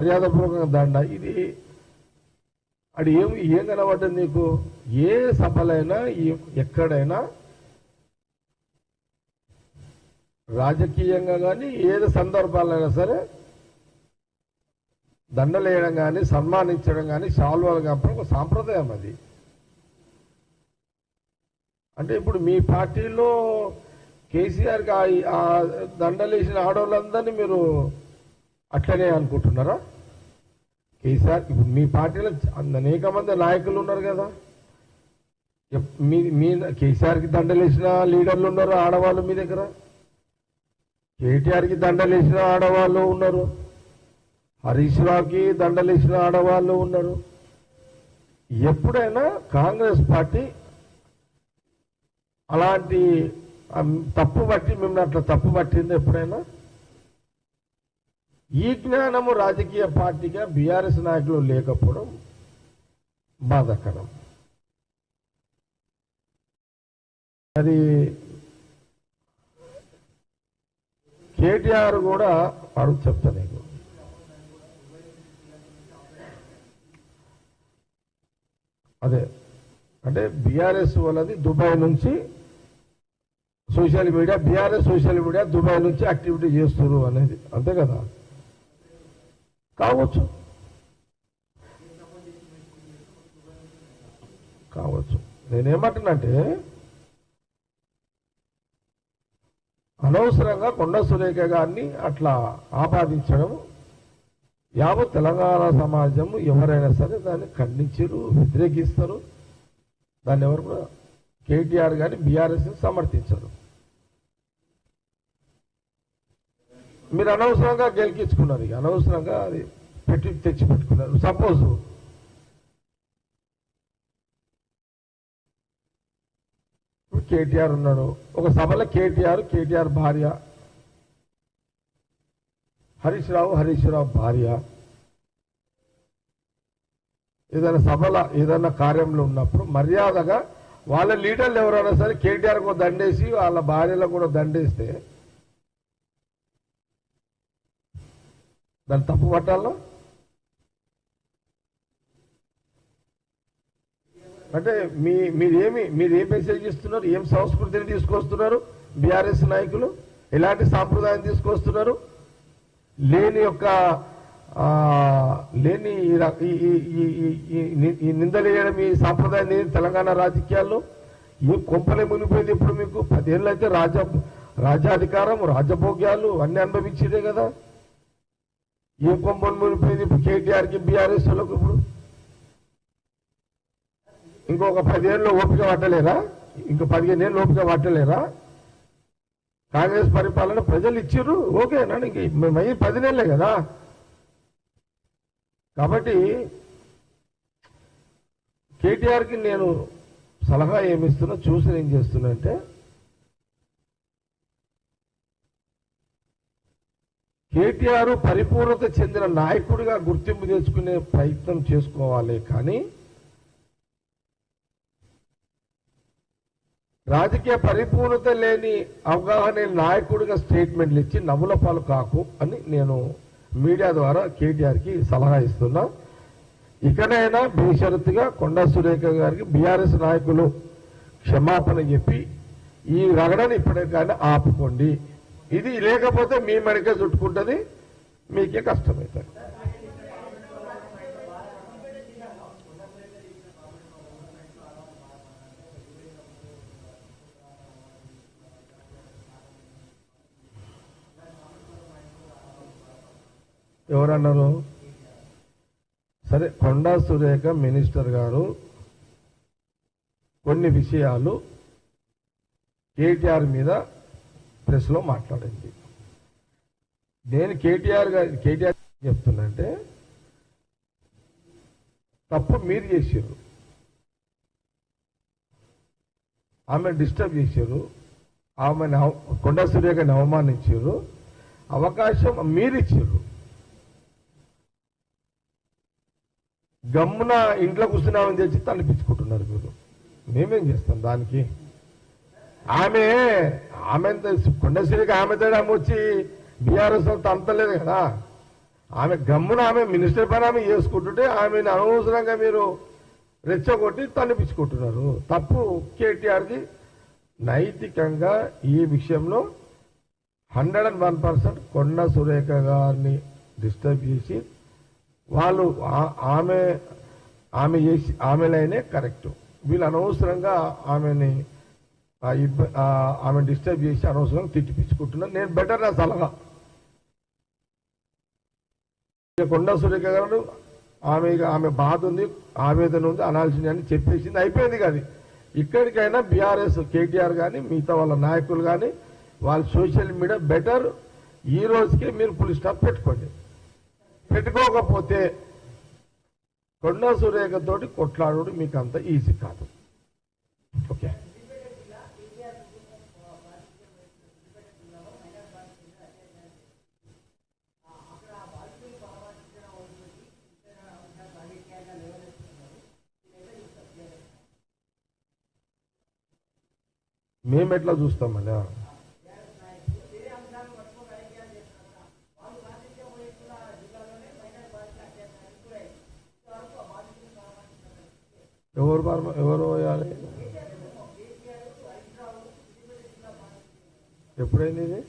మర్యాదపూర్వకంగా దండ ఇది అది ఏం కనబడ్డది నీకు? ఏ సభలైనా ఎక్కడైనా రాజకీయంగా కానీ ఏది సందర్భాలైనా సరే దండలేయడం కానీ సన్మానించడం కానీ శాల్వాలు కప్పడం ఒక సాంప్రదాయం అది. అంటే ఇప్పుడు మీ పార్టీలో కేసీఆర్కి ఆ దండలేసిన ఆడవాళ్ళందరినీ మీరు అట్లనే అనుకుంటున్నారా? కేసీఆర్ ఇప్పుడు మీ పార్టీలో అనేక మంది నాయకులు ఉన్నారు కదా, మీ కేసీఆర్కి దండలేసిన లీడర్లు ఉన్నారు ఆడవాళ్ళు మీ దగ్గర, కేటీఆర్కి దండలేసిన ఆడవాళ్ళు ఉన్నారు, హరీష్ రావుకి దండలేసిన ఆడవాళ్ళు ఉన్నారు. ఎప్పుడైనా కాంగ్రెస్ పార్టీ అలాంటి తప్పు పట్టి మిమ్మల్ని అట్లా తప్పు పట్టింది ఎప్పుడైనా? ఈ జ్ఞానము రాజకీయ పార్టీగా బీఆర్ఎస్ నాయకులు లేకపోవడం బాధాకరం. అది కేటీఆర్ కూడా అడుగు చెప్తా నీకు. అదే అంటే బీఆర్ఎస్ వాళ్ళది దుబాయ్ నుంచి social media, BRS social media Dubai నుంచి యాక్టివిటీ చేస్తున్నారు అనేది, అంతే కదా? కావచ్చు కావచ్చు. నేనేమంటున్నంటే అనవసరంగా కొండ సురేఖ గారిని అట్లా ఆపాదించడం యావత్ తెలంగాణ సమాజం ఎవరైనా సరే దాన్ని ఖండించరు, వ్యతిరేకిస్తారు. దాన్ని ఎవరు కూడా కేటీఆర్ గారిని బీఆర్ఎస్ సమర్థించరు. మీరు అనవసరంగా గెలికించుకున్నారు, ఇక అనవసరంగా అది తెచ్చి పెట్టుకున్నారు. సపోజ్ కేటీఆర్ ఉన్నాడు, ఒక సభలో కేటీఆర్ భార్య, హరీష్ రావు భార్య ఏదైనా సభలో ఏదైనా కార్యంలో ఉన్నప్పుడు మర్యాదగా వాళ్ళ లీడర్లు ఎవరైనా సరే కేటీఆర్ కూడా దండేసి వాళ్ళ భార్యలకు కూడా దండేస్తే దాన్ని తప్పు పట్టాలా? అంటే మీరు ఏం మెసేజ్ ఇస్తున్నారు? ఏం సంస్కృతిని తీసుకొస్తున్నారు బీఆర్ఎస్ నాయకులు? ఎలాంటి సాంప్రదాయం తీసుకొస్తున్నారు? లేని నిందలేయడం ఈ సాంప్రదాయం తెలంగాణ రాజకీయాల్లో ఏం కొంపలే మునిపోయింది. ఇప్పుడు మీకు 10 ఏళ్ళు అయితే రాజ్యాధికారం రాజభోగ్యాలు అన్ని అనుభవించేదే కదా. ఏం కొంపలు మునిపోయింది ఇప్పుడు కేటీఆర్కి బీఆర్ఎస్ వాళ్ళకు? ఇప్పుడు ఇంకొక 10 ఏళ్ళు ఓపిక పట్టలేరా? ఇంకో 15 ఏళ్ళు ఓపిక పట్టలేరా? కాంగ్రెస్ పరిపాలన ప్రజలు ఇచ్చిర్రు, ఓకేనా? ఇంక మేము 10 నెలలే కదా. కాబట్టి కేటీఆర్కి నేను సలహా ఏమిస్తున్నా, చూసి ఏం చేస్తున్నా అంటే కేటీఆర్ పరిపూర్ణత చెందిన నాయకుడిగా గుర్తింపు తెచ్చుకునే ప్రయత్నం చేసుకోవాలి. కానీ రాజకీయ పరిపూర్ణత లేని అవగాహన నాయకుడిగా స్టేట్మెంట్లు ఇచ్చి నవ్వుల పాలు కాకు అని నేను మీడియా ద్వారా కేటీఆర్కి సలహా ఇస్తున్నా. ఇకనైనా బేషరతుగా కొండా సురేఖ గారికి బీఆర్ఎస్ నాయకులు క్షమాపణ చెప్పి ఈ రగడని ఇప్పటికైనా ఆపుకోండి. ఇది లేకపోతే మీ మెడకే చుట్టుకుంటుంది, మీకే కష్టమవుతుంది. ఎవరన్నారు? సరే, కొండా సురేఖ మినిస్టర్ గారు కొన్ని విషయాలు కేటీఆర్ మీద ప్రెస్లో మాట్లాడింది. నేను కేటీఆర్ చెప్తున్నంటే తప్పు మీరు చేశారు, ఆమె డిస్టర్బ్ చేశారు, ఆమె కొండా సురేఖని అవమానించారు, అవకాశం మీరు ఇచ్చారు. గమ్మున ఇంట్లో కూర్చున్నామని తెచ్చి తలపించుకుంటున్నారు మీరు. మేమేం చేస్తాం దానికి? ఆమె కొండ సురేఖ ఆమె తేడా వచ్చి బీఆర్ఎస్ అంతా అంతలేదు కదా. ఆమె గమ్మున ఆమె మినిస్టర్ పని ఆమె చేసుకుంటుంటే ఆమెను అనవసరంగా మీరు రెచ్చగొట్టి తలపించుకుంటున్నారు. తప్పు కేటీఆర్ది. నైతికంగా ఈ విషయంలో 101% కొండా సురేఖ గారిని డిస్టర్బ్ చేసి వాళ్ళు ఆమె లైనే కరెక్ట్. వీళ్ళు అనవసరంగా ఆమె డిస్టర్బ్ చేసి అనవసరంగా తిట్టిపించుకుంటున్నారు. నేను బెటర్ నా సలహా కొండా సురేఖ గారు ఆమె బాధ ఉంది, ఆవేదన ఉంది, అనాల్సింది అని చెప్పేసింది, అయిపోయింది. కాదు ఇక్కడికైనా బీఆర్ఎస్ కేటీఆర్ కానీ మిగతా వాళ్ళ నాయకులు కానీ వాళ్ళ సోషల్ మీడియా బెటర్ ఈ రోజుకే మీరు ఫుల్ స్టాప్ పెట్టుకోండి. పెట్టుకోకపోతే కొండా సురేఖ తోటి కొట్లాడు మీకు అంత ఈజీ కాదు. ఓకే, మేము ఎట్లా చూస్తామన్నా? ఎవరు పోయాలి? ఎప్పుడైంది ఇది?